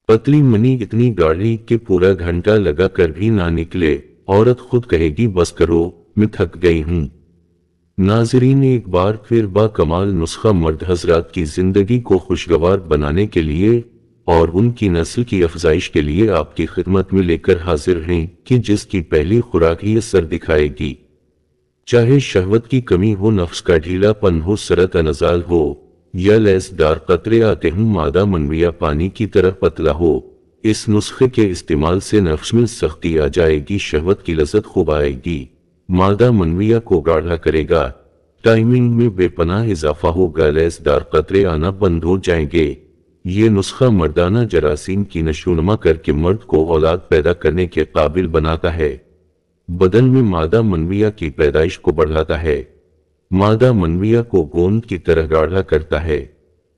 पतली मनी इतनी गाढ़ी कि पूरा घंटा लगा कर भी ना निकले। औरत खुद कहेगी बस करो, मैं थक गई हूं। नाजरीन, एक बार फिर बाकमाल नुस्खा मर्द हजरात की जिंदगी को खुशगवार बनाने के लिए और उनकी नस्ल की अफजाइश के लिए आपकी खिदमत में लेकर हाजिर हैं कि जिसकी पहली खुराक ही असर दिखाएगी। चाहे शहवत की कमी हो, नफ्स का ढीलापन हो, सरत नजाल हो या लैसदार कतरे आते हों, मादा मनविया पानी की तरह पतला हो, इस नुस्खे के इस्तेमाल से नफ्स में सख्ती आ जाएगी, शहवत की लज़्ज़त खूब आएगी, मादा मनविया को गाढ़ा करेगा, टाइमिंग में बेपनाह इजाफा होगा, लैसदार कतरे आना बंद हो जाएंगे। ये नुस्खा मर्दाना जरासीम की नशोनुमा करके मर्द को औलाद पैदा करने के काबिल बनाता है, बदन में मादा मनविया की पैदाइश को बढ़ाता है, मादा मनविया को गोंद की तरह गाढ़ा करता है,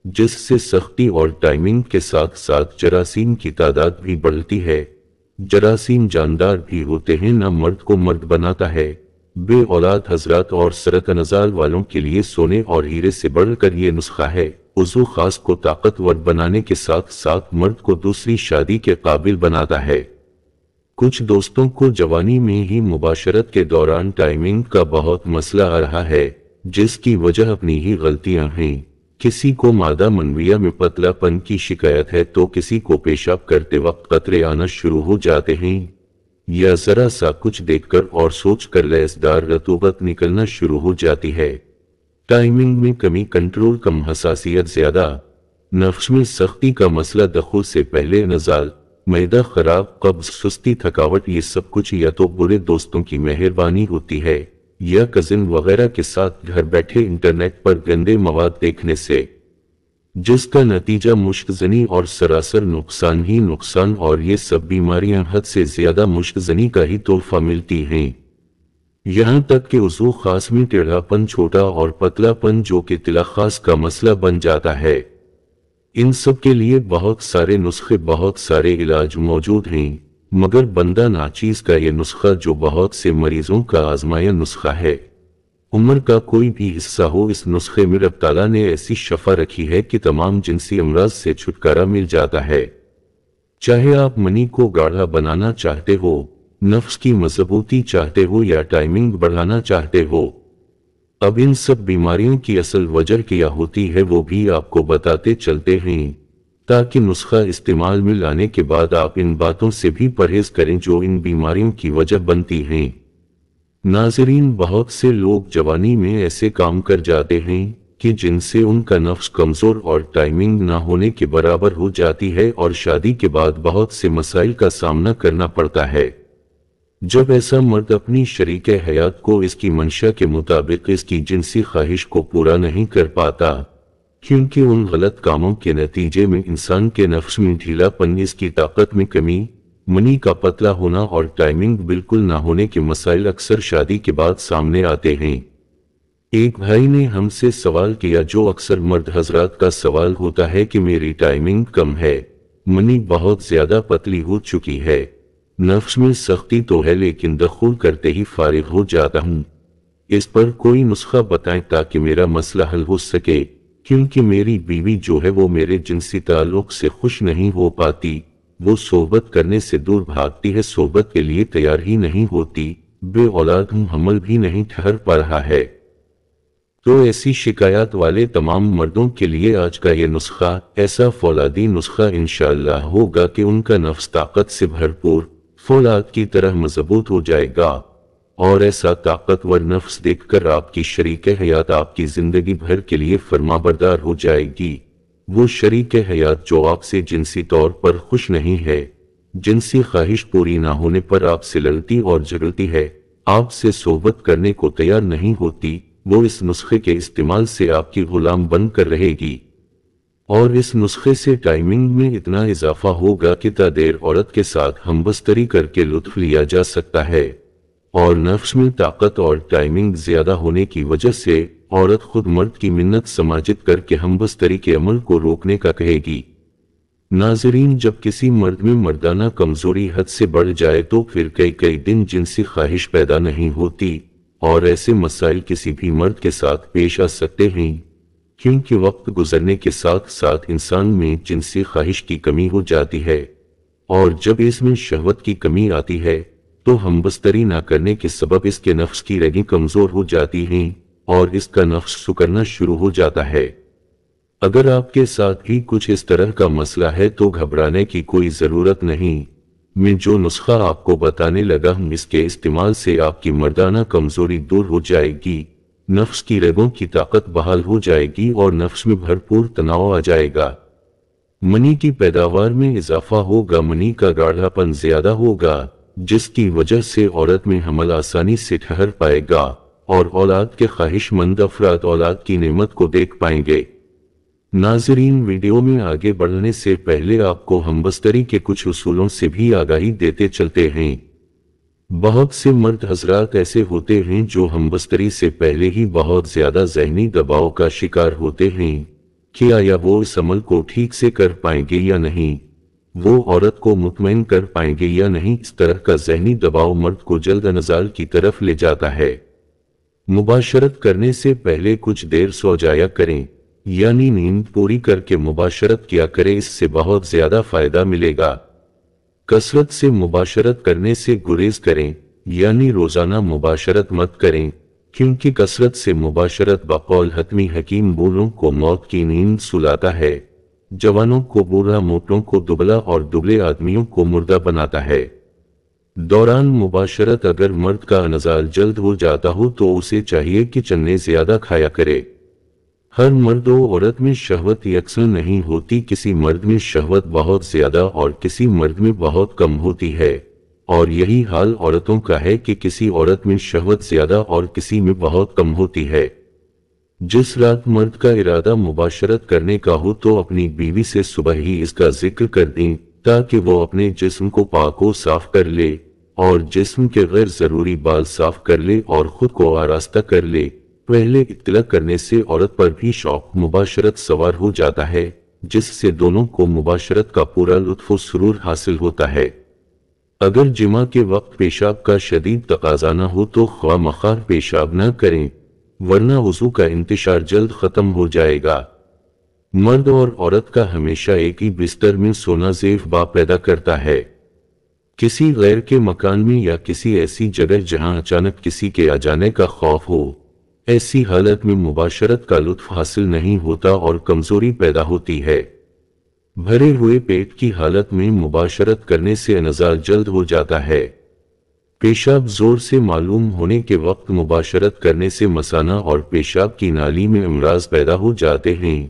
जिससे सख्ती और टाइमिंग के साथ साथ जरासीम की तादाद भी बढ़ती है। जरासीम जानदार भी होते हैं, न मर्द को मर्द बनाता है। बे औलाद हजरात और सरतनजाल वालों के लिए सोने और हीरे से बढ़कर ये नुस्खा है। उज़ू खास को ताकतवर बनाने के साथ साथ मर्द को दूसरी शादी के काबिल बनाता है। कुछ दोस्तों को जवानी में ही मुबाशरत के दौरान टाइमिंग का बहुत मसला आ रहा है, जिसकी वजह अपनी ही गलतियां हैं। किसी को मादा मनविया में पतलापन की शिकायत है तो किसी को पेशाब करते वक्त कतरे आना शुरू हो जाते हैं, या जरा सा कुछ देखकर और सोचकर लैसदार रतूबत निकलना शुरू हो जाती है। टाइमिंग में कमी, कंट्रोल कम, हसासियत ज्यादा, नफ्स में सख्ती का मसला, दखुल से पहले नजाल, मैदा खराब, कब्ज, सुस्ती, थकावट, ये सब कुछ या तो बुरे दोस्तों की मेहरबानी होती है या कजिन वगैरह के साथ घर बैठे इंटरनेट पर गंदे मवाद देखने से, जिसका नतीजा मुश्कजनी और सरासर नुकसान ही नुकसान। और ये सब बीमारियां हद से ज्यादा मुश्कजनी का ही तोहफा मिलती हैं। यहाँ तक कि उज़ू खास में टेढ़ापन, छोटा और पतलापन जो कि तिला खास का मसला बन जाता है। इन सब के लिए बहुत सारे नुस्खे, बहुत सारे इलाज मौजूद हैं, मगर बंदा नाचीज का ये नुस्खा जो बहुत से मरीजों का आजमाया नुस्खा है, उम्र का कोई भी हिस्सा हो, इस नुस्खे में रब ताला ने ऐसी शफा रखी है कि तमाम जिनसी अमराज से छुटकारा मिल जाता है। चाहे आप मनी को गाढ़ा बनाना चाहते हो, नफ्स की मजबूती चाहते हो या टाइमिंग बढ़ाना चाहते हो। अब इन सब बीमारियों की असल वजह क्या होती है वो भी आपको बताते चलते हैं, ताकि नुस्खा इस्तेमाल में लाने के बाद आप इन बातों से भी परहेज करें जो इन बीमारियों की वजह बनती हैं। नाजरीन, बहुत से लोग जवानी में ऐसे काम कर जाते हैं कि जिनसे उनका नफ्स कमजोर और टाइमिंग ना होने के बराबर हो जाती है और शादी के बाद बहुत से मसाइल का सामना करना पड़ता है। जब ऐसा मर्द अपनी शरीके हयात को इसकी मंशा के मुताबिक इसकी जिनसी ख्वाहिश को पूरा नहीं कर पाता, क्योंकि उन गलत कामों के नतीजे में इंसान के नफ्स में ढीलापन, इसकी ताकत में कमी, मनी का पतला होना और टाइमिंग बिल्कुल ना होने के मसाइल अक्सर शादी के बाद सामने आते हैं। एक भाई ने हमसे सवाल किया, जो अक्सर मर्द हजरात का सवाल होता है कि मेरी टाइमिंग कम है, मनी बहुत ज्यादा पतली हो चुकी है, नफ्स में सख्ती तो है लेकिन दखूल करते ही फारिग हो जाता हूँ, इस पर कोई नुस्खा बताएं ताकि मेरा मसला हल हो सके, क्योंकि मेरी बीवी जो है वो मेरे जिनसी ताल्लुक से खुश नहीं हो पाती, वो सोहबत करने से दूर भागती है, सोहबत के लिए तैयार ही नहीं होती, बे औलाद हूँ, हमल भी नहीं ठहर पा रहा है। तो ऐसी शिकायत वाले तमाम मर्दों के लिए आज का ये नुस्खा ऐसा फौलादी नुस्खा इंशाअल्लाह होगा कि उनका नफ्स ताकत से भरपूर फौलाद की तरह मजबूत हो जाएगा, और ऐसा ताकतवर नफ्स देखकर आपकी शरीके हयात आपकी जिंदगी भर के लिए फरमाबरदार हो जाएगी। वो शरीके हयात जो आपसे जिनसी तौर पर खुश नहीं है, जिनसी ख्वाहिश पूरी ना होने पर आपसे लड़ती और झगड़ती है, आपसे सोहबत करने को तैयार नहीं होती, वो इस नुस्खे के इस्तेमाल से आपकी गुलाम बनकर रहेगी। और इस नुस्खे से टाइमिंग में इतना इजाफा होगा कि देर औरत के साथ हमबस्तरी करके लुत्फ लिया जा सकता है, और नफ्स में ताकत और टाइमिंग ज्यादा होने की वजह से औरत खुद मर्द की मिन्नत समाजित करके हमबस्तरी के अमल को रोकने का कहेगी। नाजरीन, जब किसी मर्द में मर्दाना कमजोरी हद से बढ़ जाए तो फिर कई कई दिन जिनसी ख्वाहिश पैदा नहीं होती, और ऐसे मसाइल किसी भी मर्द के साथ पेश आ सकते हैं। کیونکہ وقت گزرنے کے ساتھ ساتھ انسان میں جنسی خواہش کی کمی ہو جاتی ہے، اور جب اس میں شہوت کی کمی آتی ہے تو ہم بستری نہ کرنے کے سبب اس کے نفس کی رگیں کمزور ہو جاتی ہیں اور اس کا نفس سکڑنا شروع ہو جاتا ہے۔ اگر آپ کے ساتھ بھی کچھ اس طرح کا مسئلہ ہے تو گھبرانے کی کوئی ضرورت نہیں۔ میں جو نسخہ آپ کو بتانے لگا ہوں اس کے استعمال سے آپ کی مردانہ کمزوری دور ہو جائے گی، نفس کی رگوں کی طاقت بحال ہو جائے گی اور نفس میں بھرپور تناؤ آ جائے گا۔ منی کی پیداوار میں اضافہ ہوگا، منی کا گاڑھا پن زیادہ ہوگا، جس کی وجہ سے عورت میں حمل آسانی سے ٹھہر پائے گا اور اولاد کے خواہش مند افراد اولاد کی نعمت کو دیکھ پائیں گے۔ ناظرین، ویڈیو میں آگے بڑھنے سے پہلے آپ کو ہم بستری کے کچھ اصولوں سے بھی آگاہی دیتے چلتے ہیں۔ بہت سے مرد حضرات ایسے ہوتے ہیں جو ہم بستری سے پہلے ہی بہت زیادہ ذہنی دباؤ کا شکار ہوتے ہیں کہ آیا وہ اس عمل کو ٹھیک سے کر پائیں گے یا نہیں، وہ عورت کو مطمئن کر پائیں گے یا نہیں۔ اس طرح کا ذہنی دباؤ مرد کو جلد انزال کی طرف لے جاتا ہے۔ مباشرت کرنے سے پہلے کچھ دیر سو جایا کریں، یعنی نیند پوری کر کے مباشرت کیا کریں، اس سے بہت زیادہ فائدہ ملے گا۔ کثرت سے مباشرت کرنے سے گریز کریں، یعنی روزانہ مباشرت مت کریں، کیونکہ کثرت سے مباشرت بقول حتمی حکیم بوڑھوں کو موت کی نیند سلاتا ہے، جوانوں کو بوڑھا، موٹوں کو دبلا اور دبلے آدمیوں کو مردہ بناتا ہے۔ دوران مباشرت اگر مرد کا انزال جلد ہو جاتا ہو تو اسے چاہیے کہ چنے زیادہ کھایا کرے۔ ہر مرد و عورت میں شہوت یکساں نہیں ہوتی، کسی مرد میں شہوت بہت زیادہ اور کسی مرد میں بہت کم ہوتی ہے، اور یہی حال عورتوں کا ہے کہ کسی عورت میں شہوت زیادہ اور کسی میں بہت کم ہوتی ہے۔ جس رات مرد کا ارادہ مباشرت کرنے کا ہو تو اپنی بیوی سے صبح ہی اس کا ذکر کر دیں تاکہ وہ اپنے جسم کو پاک و صاف کر لے اور جسم کے غیر ضروری بال صاف کر لے اور خود کو آراستہ کر لے۔ پہلے اطلاع کرنے سے عورت پر بھی شوق مباشرت سوار ہو جاتا ہے، جس سے دونوں کو مباشرت کا پورا لطف و سرور حاصل ہوتا ہے۔ اگر جماع کے وقت پیشاب کا شدید تقاضا نہ ہو تو خواہ مخواہ پیشاب نہ کریں، ورنہ وضو کا انتشار جلد ختم ہو جائے گا۔ مرد اور عورت کا ہمیشہ ایک ہی بستر میں سونا زیف با پیدا کرتا ہے۔ کسی غیر کے مکان میں یا کسی ایسی جگہ جہاں اچانک کسی کے آ جانے کا خوف ہو، ایسی حالت میں مباشرت کا لطف حاصل نہیں ہوتا اور کمزوری پیدا ہوتی ہے۔ بھرے ہوئے پیٹ کی حالت میں مباشرت کرنے سے انزال جلد ہو جاتا ہے۔ پیشاب زور سے معلوم ہونے کے وقت مباشرت کرنے سے مثانہ اور پیشاب کی نالی میں امراض پیدا ہو جاتے ہیں،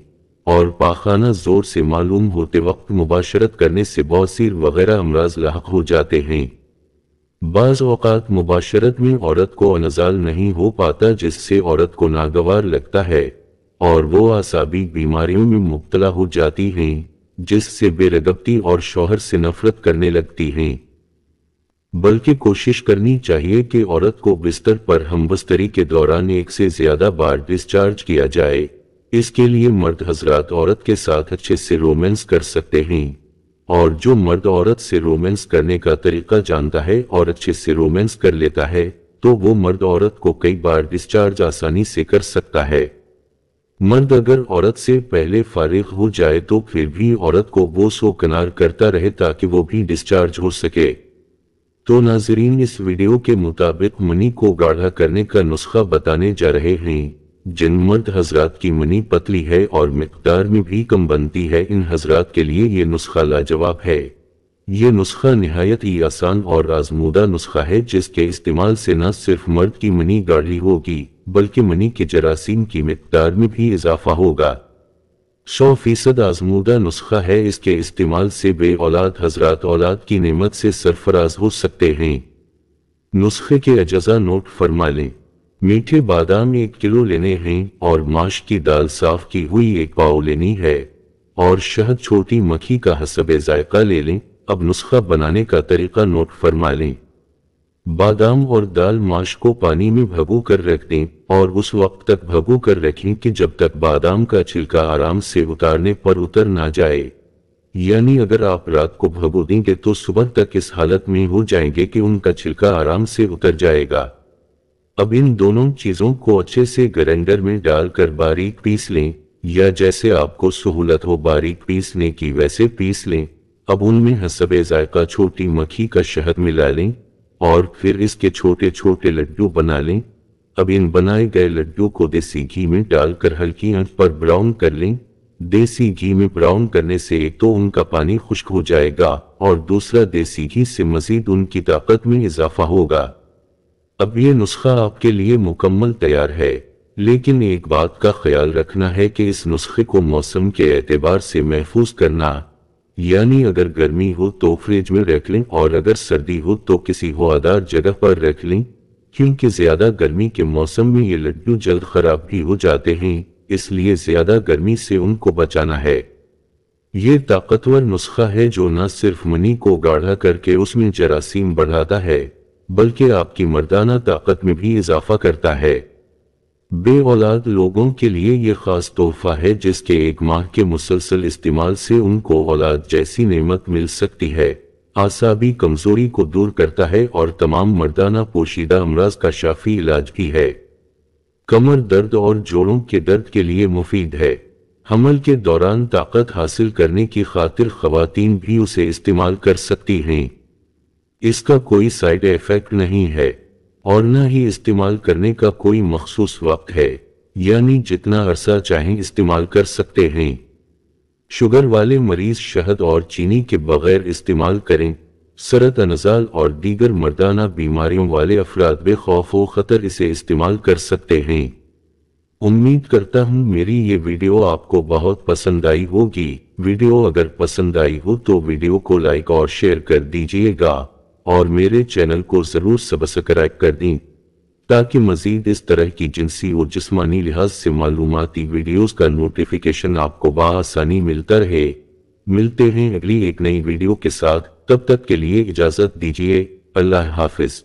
اور پاخانہ زور سے معلوم ہوتے وقت مباشرت کرنے سے بواسیر وغیرہ امراض لاحق ہو جاتے ہیں۔ بعض اوقات مباشرت میں عورت کو انزال نہیں ہو پاتا، جس سے عورت کو ناگوار لگتا ہے اور وہ اعصابی بیماریوں میں مبتلا ہو جاتی ہیں، جس سے بے رغبتی اور شوہر سے نفرت کرنے لگتی ہیں۔ بلکہ کوشش کرنی چاہیے کہ عورت کو بستر پر ہم بستری کے دوران ایک سے زیادہ بار ڈسچارج کیا جائے۔ اس کے لیے مرد حضرات عورت کے ساتھ اچھے سے رومانس کر سکتے ہیں، اور جو مرد عورت سے رومانس کرنے کا طریقہ جانتا ہے اور اچھے سے رومانس کر لیتا ہے تو وہ مرد عورت کو کئی بار ڈسچارج آسانی سے کر سکتا ہے۔ مرد اگر عورت سے پہلے فارغ ہو جائے تو پھر بھی عورت کو بوس و کنار کرتا رہے تاکہ وہ بھی ڈسچارج ہو سکے۔ تو ناظرین، اس ویڈیو کے مطابق منی کو گاڑھا کرنے کا نسخہ بتانے جا رہے ہیں۔ جن مرد حضرات کی منی پتلی ہے اور مقدار میں بھی کم بنتی ہے، ان حضرات کے لیے یہ نسخہ لاجواب ہے۔ یہ نسخہ نہایت ہی آسان اور آزمودہ نسخہ ہے، جس کے استعمال سے نہ صرف مرد کی منی گاڑھی ہوگی بلکہ منی کے جراثیم کی مقدار میں بھی اضافہ ہوگا۔ 100% آزمودہ نسخہ ہے، اس کے استعمال سے بے اولاد حضرات اولاد کی نعمت سے سرفراز ہو سکتے ہیں۔ نسخے کے اجزاء نوٹ فرما لیں۔ میٹھے بادام 1 کلو لینے ہیں اور ماش کی دال صاف کی ہوئی 1 پاؤ لینی ہے، اور شہد چھوٹی مکھی کا حسب ذائقہ لے لیں۔ اب نسخہ بنانے کا طریقہ نوٹ فرما لیں۔ بادام اور دال ماش کو پانی میں بھگو کر رکھ دیں اور اس وقت تک بھگو کر رکھیں کہ جب تک بادام کا چھلکا آرام سے اتارنے پر اتر نہ جائے، یعنی اگر آپ رات کو بھگو دیں گے تو صبح تک اس حالت میں ہو جائیں گے کہ ان کا چھلکا آرام سے اتر جائے گا۔ اب ان دونوں چیزوں کو اچھے سے گرینڈر میں ڈال کر باریک پیس لیں، या जैसे आपको सहूलत हो बारीक पीसने की वैसे पीस लें। अब उनमें हसब जायका छोटी मक्खी का शहद मिला लें और फिर इसके छोटे छोटे लड्डू बना लें। अब इन बनाए गए लड्डू को देसी घी में डालकर हल्की आंच पर ब्राउन कर लें। देसी घी में ब्राउन करने से एक तो उनका पानी खुश्क हो जाएगा और दूसरा देसी घी से मजीद उनकी ताकत में इजाफा होगा। अब ये नुस्खा आपके लिए मुकम्मल तैयार है, लेकिन एक बात का ख्याल रखना है कि इस नुस्खे को मौसम के एतबार से महफूज करना, यानी अगर गर्मी हो तो फ्रिज में रख लें और अगर सर्दी हो तो किसी हवादार जगह पर रख लें, क्योंकि ज्यादा गर्मी के मौसम में ये लड्डू जल्द खराब भी हो जाते हैं, इसलिए ज्यादा गर्मी से उनको बचाना है। ये ताकतवर नुस्खा है जो न सिर्फ मनी को गाढ़ा करके उसमें जरासीम बढ़ाता है, बल्कि आपकी मर्दाना ताकत में भी इजाफा करता है। बे औलाद लोगों के लिए ये खास तोहफा है जिसके 1 माह के मुसलसल इस्तेमाल से उनको औलाद जैसी नेमत मिल सकती है। आसाबी कमजोरी को दूर करता है और तमाम मर्दाना पोशीदा अमराज का शाफी इलाज भी है। कमर दर्द और जोड़ों के दर्द के लिए मुफीद है। हमल के दौरान ताकत हासिल करने की खातिर खवातीन भी उसे इस्तेमाल कर सकती हैं। इसका कोई साइड इफेक्ट नहीं है और न ही इस्तेमाल करने का कोई मखसूस वक्त है, यानी जितना अरसा चाहें इस्तेमाल कर सकते हैं। शुगर वाले मरीज शहद और चीनी के बगैर इस्तेमाल करें। सरत-ए-नज़ाल और दीगर मर्दाना बीमारियों वाले अफराद बेखौफ व खतर इसे इस्तेमाल कर सकते हैं। उम्मीद करता हूँ मेरी ये वीडियो आपको बहुत पसंद आई होगी। वीडियो अगर पसंद आई हो तो वीडियो को लाइक और शेयर कर दीजिएगा और मेरे चैनल को जरूर सब्सक्राइब कर दें ताकि मजीद इस तरह की जिनसी और जिस्मानी लिहाज से मालूमाती वीडियोस का नोटिफिकेशन आपको बआसानी मिलता रहे। मिलते हैं अगली एक नई वीडियो के साथ, तब तक के लिए इजाजत दीजिए। अल्लाह हाफिज।